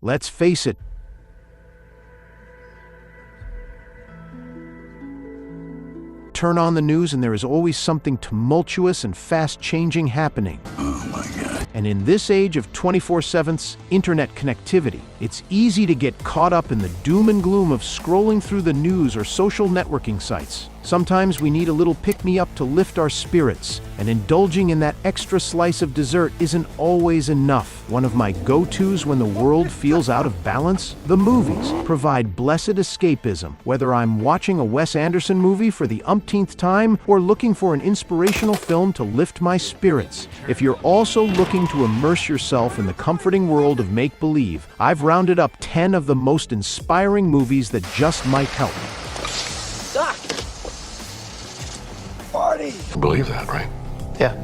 Let's face it, turn on the news and there is always something tumultuous and fast-changing happening. Oh my God. And in this age of 24/7 internet connectivity, it's easy to get caught up in the doom and gloom of scrolling through the news or social networking sites. Sometimes we need a little pick-me-up to lift our spirits, and indulging in that extra slice of dessert isn't always enough. One of my go-tos when the world feels out of balance? The movies provide blessed escapism, whether I'm watching a Wes Anderson movie for the umpteenth time or looking for an inspirational film to lift my spirits. If you're also looking to immerse yourself in the comforting world of make-believe, I've rounded up 10 of the most inspiring movies that just might help. Doc! Party! You believe that, right? Yeah.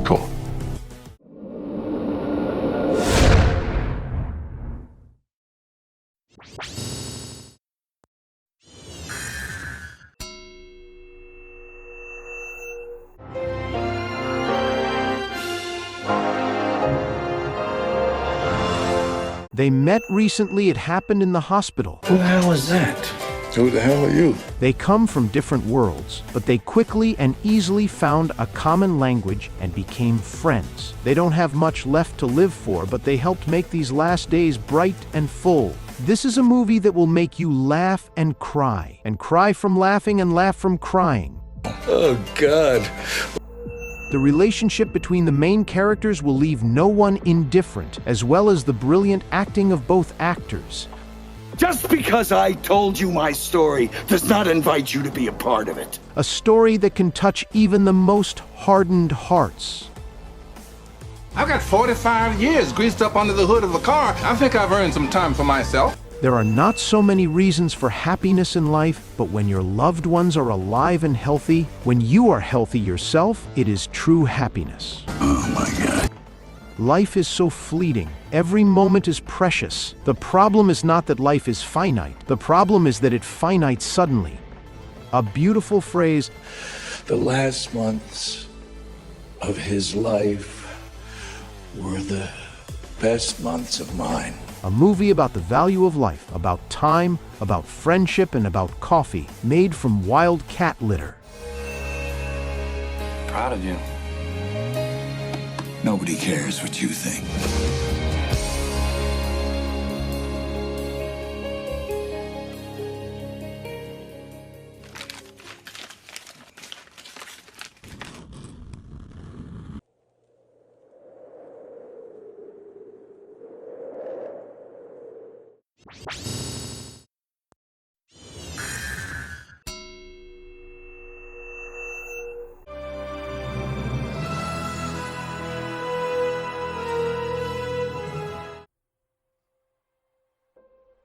Cool. They met recently. It happened in the hospital. Who the hell is that? Who the hell are you? They come from different worlds, but they quickly and easily found a common language and became friends. They don't have much left to live for, but they helped make these last days bright and full. This is a movie that will make you laugh and cry from laughing and laugh from crying. Oh, God. The relationship between the main characters will leave no one indifferent, as well as the brilliant acting of both actors. Just because I told you my story does not invite you to be a part of it. A story that can touch even the most hardened hearts. I've got 45 years greased up under the hood of a car. I think I've earned some time for myself. There are not so many reasons for happiness in life, but when your loved ones are alive and healthy, when you are healthy yourself, it is true happiness. Oh my God. Life is so fleeting. Every moment is precious. The problem is not that life is finite. The problem is that it finite suddenly. A beautiful phrase. The last months of his life were the best months of mine. A movie about the value of life, about time, about friendship, and about coffee, made from wild cat litter. Proud of you. Nobody cares what you think.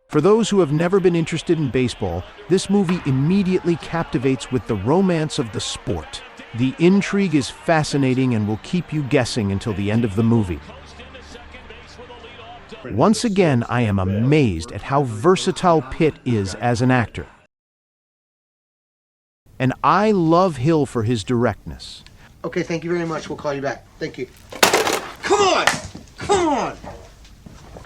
For those who have never been interested in baseball, this movie immediately captivates with the romance of the sport. The intrigue is fascinating and will keep you guessing until the end of the movie. Once again, I am amazed at how versatile Pitt is as an actor. And I love Hill for his directness. Okay, thank you very much. We'll call you back. Thank you. Come on! Come on!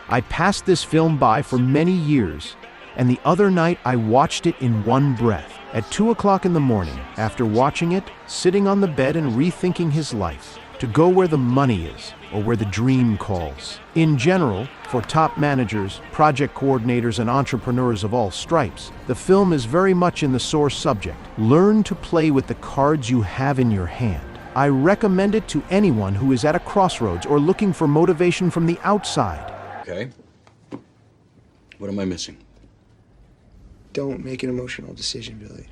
I passed this film by for many years, and the other night I watched it in one breath. At 2 o'clock in the morning, after watching it, sitting on the bed and rethinking his life, to go where the money is, or where the dream calls. In general, for top managers, project coordinators, and entrepreneurs of all stripes, the film is very much in the source subject. Learn to play with the cards you have in your hand. I recommend it to anyone who is at a crossroads or looking for motivation from the outside. Okay. What am I missing? Don't make an emotional decision, Billy.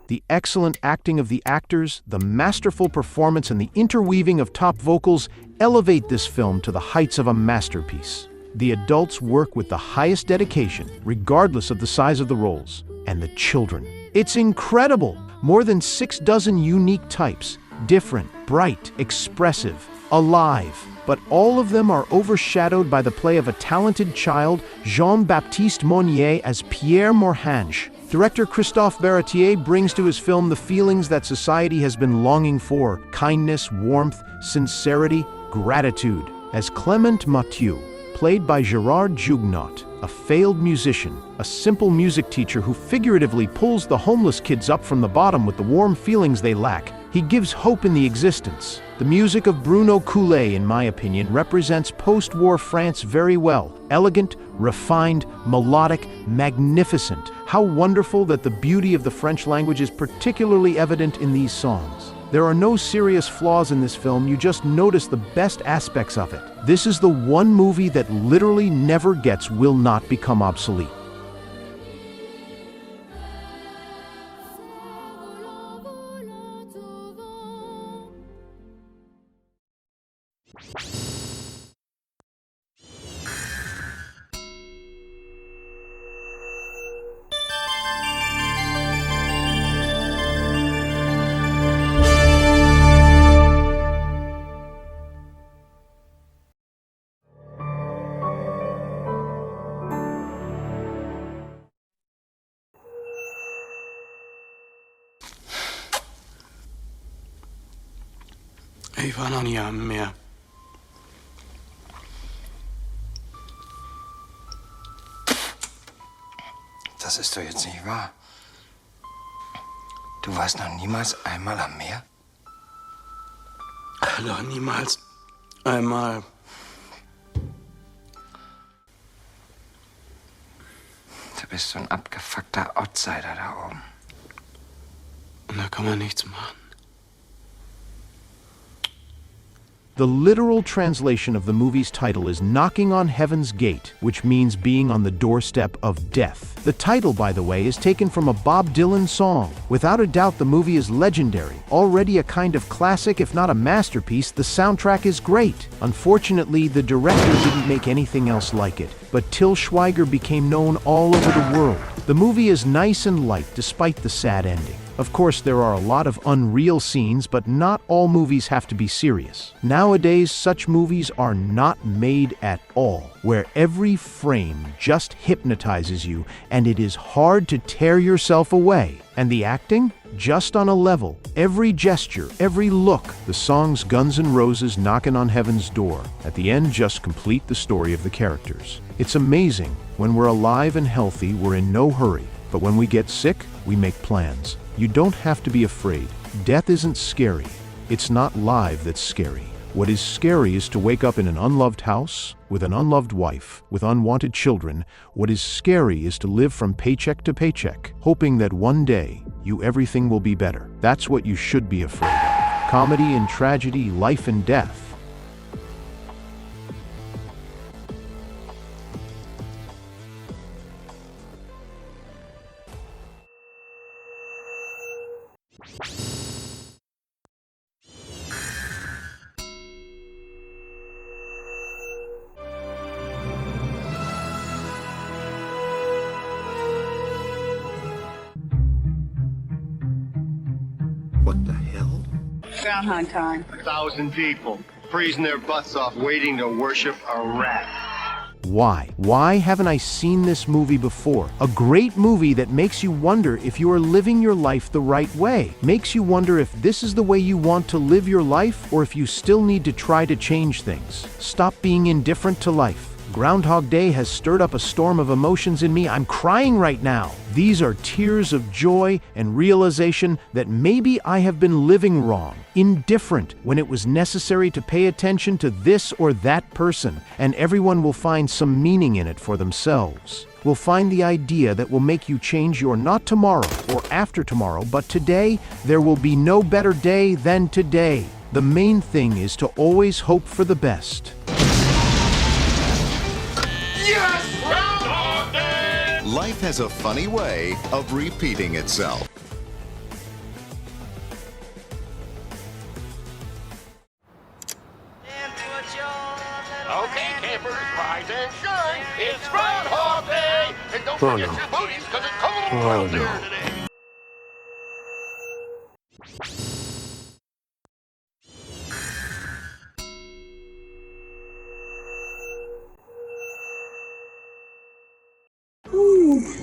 The excellent acting of the actors, the masterful performance, and the interweaving of top vocals elevate this film to the heights of a masterpiece. The adults work with the highest dedication, regardless of the size of the roles, and the children. It's incredible! More than 6 dozen unique types, different, bright, expressive, alive. but all of them are overshadowed by the play of a talented child, Jean-Baptiste Monnier as Pierre Morhange. Director Christophe Baratier brings to his film the feelings that society has been longing for: kindness, warmth, sincerity, gratitude. As Clement Mathieu, played by Gerard Jugnot, a failed musician, a simple music teacher who figuratively pulls the homeless kids up from the bottom with the warm feelings they lack, he gives hope in the existence. The music of Bruno Coulet, in my opinion, represents post-war France very well. Elegant, refined, melodic, magnificent. How wonderful that the beauty of the French language is particularly evident in these songs. There are no serious flaws in this film, you just notice the best aspects of it. This is the one movie that literally never gets will not become obsolete. Ich war noch nie am Meer. Das ist doch jetzt nicht wahr. Du warst noch niemals einmal am Meer? Noch niemals einmal. Du bist so ein abgefuckter Outsider da oben. Und da kann man nichts machen. The literal translation of the movie's title is Knocking on Heaven's Gate, which means being on the doorstep of death. The title, by the way, is taken from a Bob Dylan song. Without a doubt, the movie is legendary. Already a kind of classic, if not a masterpiece, the soundtrack is great. Unfortunately, the director didn't make anything else like it, but Till Schweiger became known all over the world. The movie is nice and light, despite the sad ending. Of course, there are a lot of unreal scenes, but not all movies have to be serious. Nowadays, such movies are not made at all, where every frame just hypnotizes you, and it is hard to tear yourself away. And the acting? Just on a level. Every gesture, every look. The songs Guns N' Roses, Knockin' on Heaven's Door, at the end just complete the story of the characters. It's amazing. When we're alive and healthy, we're in no hurry. But when we get sick, we make plans. You don't have to be afraid. Death isn't scary. It's not live that's scary. What is scary is to wake up in an unloved house, with an unloved wife, with unwanted children. What is scary is to live from paycheck to paycheck, hoping that one day, everything will be better. That's what you should be afraid of. Comedy and tragedy, life and death. What the hell? Groundhog time. 1,000 people freezing their butts off waiting to worship a rat. Why? Why haven't I seen this movie before? A great movie that makes you wonder if you are living your life the right way. Makes you wonder if this is the way you want to live your life, or if you still need to try to change things. Stop being indifferent to life. Groundhog Day has stirred up a storm of emotions in me. I'm crying right now. These are tears of joy and realization that maybe I have been living wrong, indifferent, when it was necessary to pay attention to this or that person, and everyone will find some meaning in it for themselves. Will find the idea that will make you change your not tomorrow or after tomorrow, but today. There will be no better day than today. The main thing is to always hope for the best. Life has a funny way of repeating itself. Okay, campers, rise and shine. It's Groundhog Day. And don't forget your booties, because it's cold out there today.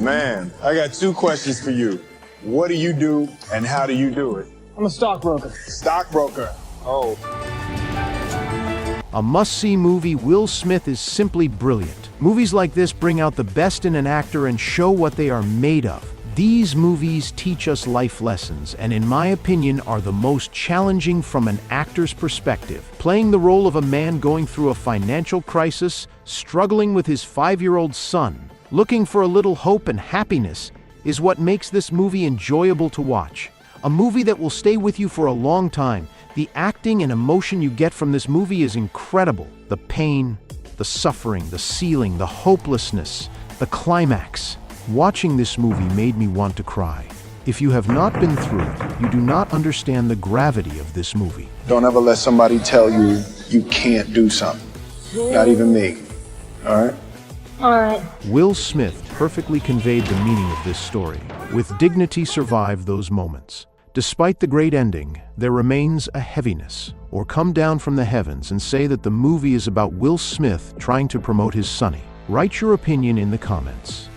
Man, I got two questions for you. What do you do, and how do you do it? I'm a stockbroker. Stockbroker. Oh. A must-see movie, Will Smith is simply brilliant. Movies like this bring out the best in an actor and show what they are made of. These movies teach us life lessons and, in my opinion, are the most challenging from an actor's perspective. Playing the role of a man going through a financial crisis, struggling with his 5-year-old son, looking for a little hope and happiness, is what makes this movie enjoyable to watch. A movie that will stay with you for a long time. The acting and emotion you get from this movie is incredible. The pain, the suffering, the ceiling, the hopelessness, the climax. Watching this movie made me want to cry. If you have not been through it, you do not understand the gravity of this movie. Don't ever let somebody tell you you can't do something. Not even me. All right? All right. Will Smith perfectly conveyed the meaning of this story. With dignity survived those moments. Despite the great ending, there remains a heaviness. Or come down from the heavens and say that the movie is about Will Smith trying to promote his Sonny. Write your opinion in the comments.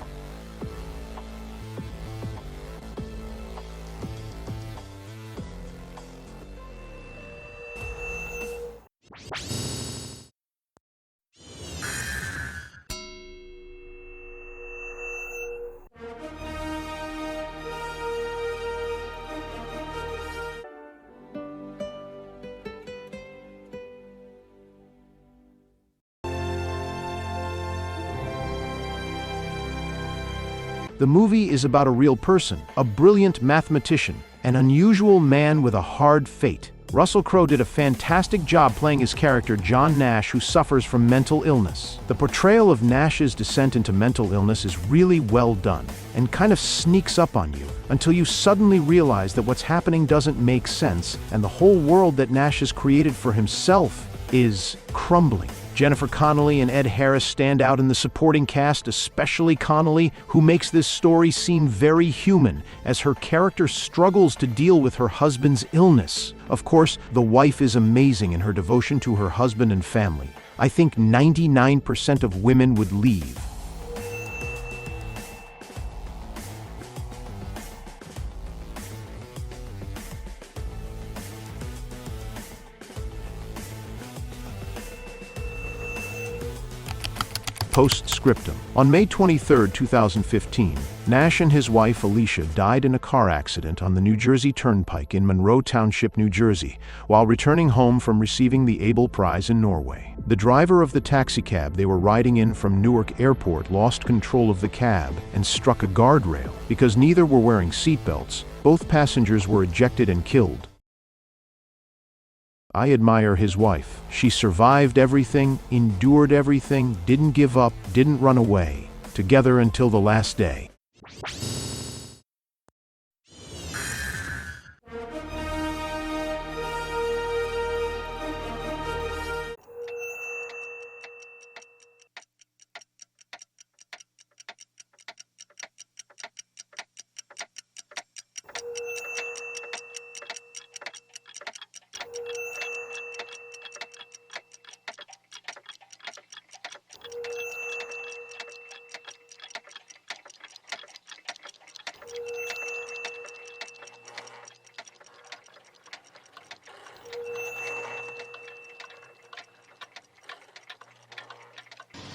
The movie is about a real person, a brilliant mathematician, an unusual man with a hard fate. Russell Crowe did a fantastic job playing his character John Nash, who suffers from mental illness. The portrayal of Nash's descent into mental illness is really well done and kind of sneaks up on you until you suddenly realize that what's happening doesn't make sense and the whole world that Nash has created for himself is crumbling. Jennifer Connelly and Ed Harris stand out in the supporting cast, especially Connelly, who makes this story seem very human as her character struggles to deal with her husband's illness. Of course, the wife is amazing in her devotion to her husband and family. I think 99% of women would leave. Postscriptum. On May 23, 2015, Nash and his wife Alicia died in a car accident on the New Jersey Turnpike in Monroe Township, New Jersey, while returning home from receiving the Abel Prize in Norway. The driver of the taxicab they were riding in from Newark Airport lost control of the cab and struck a guardrail. Because neither were wearing seatbelts, both passengers were ejected and killed. I admire his wife. She survived everything, endured everything, didn't give up, didn't run away. Together until the last day.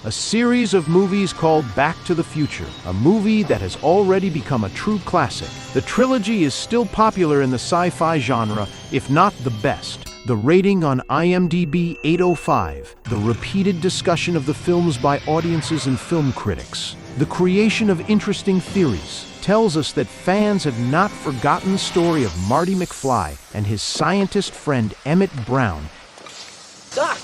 A series of movies called Back to the Future, a movie that has already become a true classic. The trilogy is still popular in the sci-fi genre, if not the best. The rating on IMDb 805, the repeated discussion of the films by audiences and film critics, the creation of interesting theories, tells us that fans have not forgotten the story of Marty McFly and his scientist friend Emmett Brown. Doc!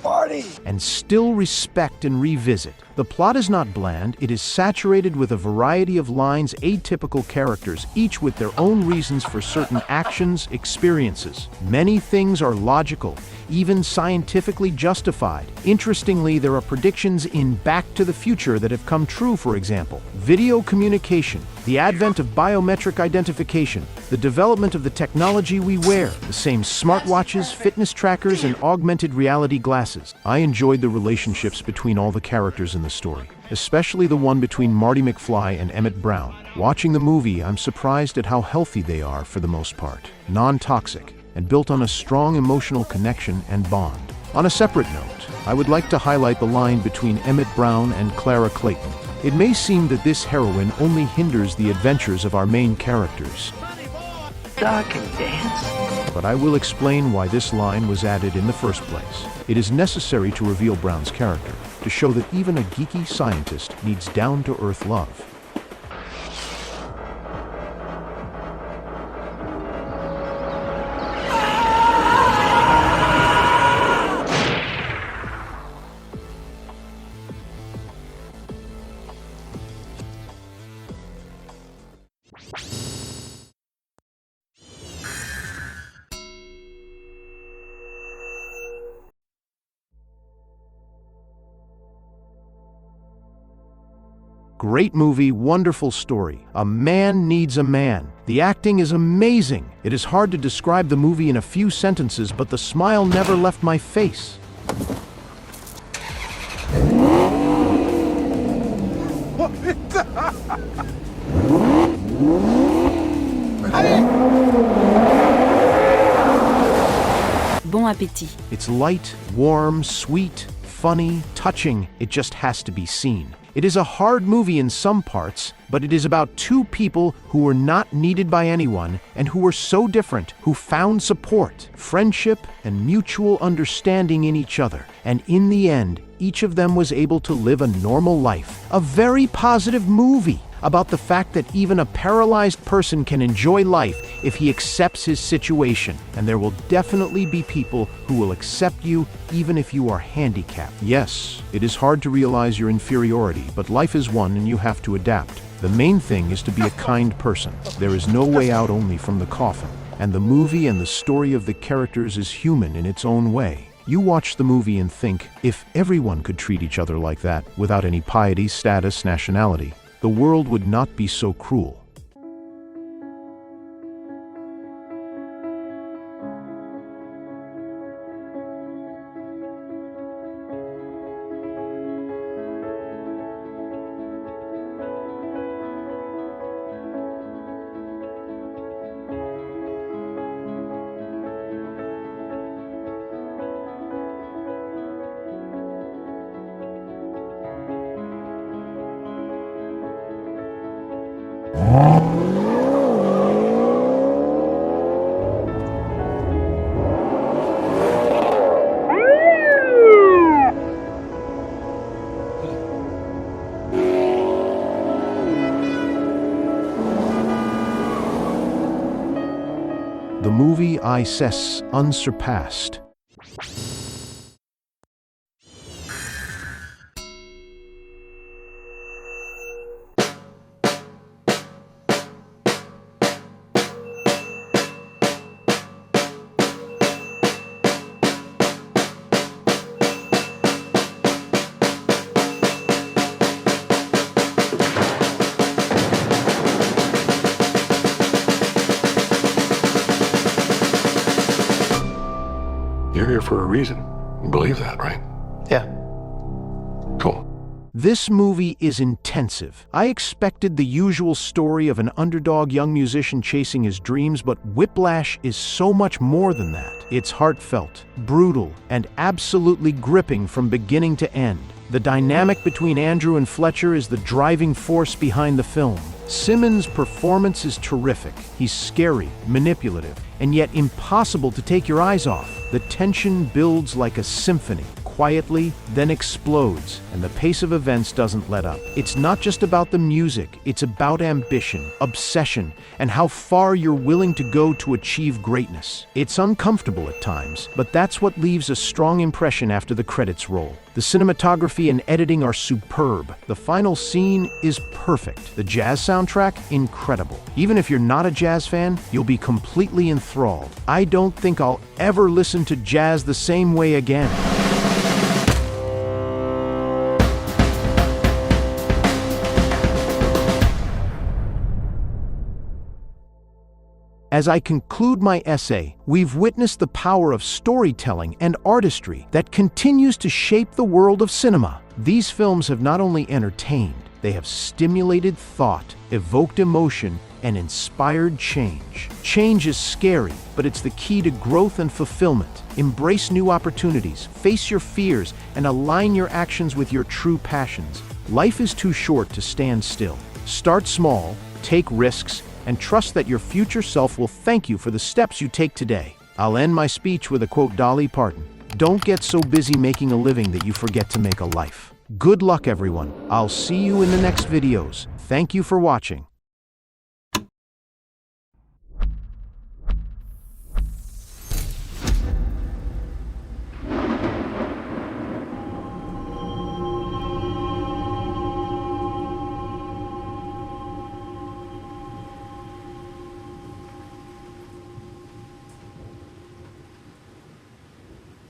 Marty! And still respect and revisit. The plot is not bland, it is saturated with a variety of lines, atypical characters, each with their own reasons for certain actions, experiences. Many things are logical, even scientifically justified. Interestingly, there are predictions in Back to the Future that have come true, for example. Video communication, The advent of biometric identification, the development of the technology we wear, the same smartwatches, fitness trackers, and augmented reality glasses. I enjoyed the relationships between all the characters in the story, especially the one between Marty McFly and Emmett Brown. Watching the movie, I'm surprised at how healthy they are for the most part, non-toxic, and built on a strong emotional connection and bond. On a separate note, I would like to highlight the line between Emmett Brown and Clara Clayton. It may seem that this heroine only hinders the adventures of our main characters. Dog can dance. But I will explain why this line was added in the first place. It is necessary to reveal Brown's character, to show that even a geeky scientist needs down-to-earth love. Great movie, wonderful story. A man needs a man. The acting is amazing. It is hard to describe the movie in a few sentences, but the smile never left my face. Bon appétit. It's light, warm, sweet, funny, touching. It just has to be seen. It is a hard movie in some parts, but it is about two people who were not needed by anyone and who were so different, who found support, friendship, and mutual understanding in each other. And in the end, each of them was able to live a normal life. A very positive movie about the fact that even a paralyzed person can enjoy life if he accepts his situation. And there will definitely be people who will accept you even if you are handicapped. Yes, it is hard to realize your inferiority, but life is one and you have to adapt. The main thing is to be a kind person. There is no way out only from the coffin. And the movie and the story of the characters is human in its own way. You watch the movie and think, if everyone could treat each other like that, without any piety, status, nationality, the world would not be so cruel. The movie I says unsurpassed. You're here for a reason. You believe that, right? Yeah. Cool. This movie is intensive. I expected the usual story of an underdog young musician chasing his dreams, but Whiplash is so much more than that. It's heartfelt, brutal, and absolutely gripping from beginning to end. The dynamic between Andrew and Fletcher is the driving force behind the film. Simmons' performance is terrific. He's scary, manipulative, and yet impossible to take your eyes off. The tension builds like a symphony, quietly, then explodes, and the pace of events doesn't let up. It's not just about the music, it's about ambition, obsession, and how far you're willing to go to achieve greatness. It's uncomfortable at times, but that's what leaves a strong impression after the credits roll. The cinematography and editing are superb. The final scene is perfect. The jazz soundtrack, incredible. Even if you're not a jazz fan, you'll be completely enthralled. I don't think I'll ever listen to jazz the same way again. As I conclude my essay, we've witnessed the power of storytelling and artistry that continues to shape the world of cinema. These films have not only entertained, they have stimulated thought, evoked emotion, and inspired change. Change is scary, but it's the key to growth and fulfillment. Embrace new opportunities, face your fears, and align your actions with your true passions. Life is too short to stand still. Start small, take risks, and trust that your future self will thank you for the steps you take today. I'll end my speech with a quote Dolly Parton. Don't get so busy making a living that you forget to make a life. Good luck, everyone. I'll see you in the next videos. Thank you for watching.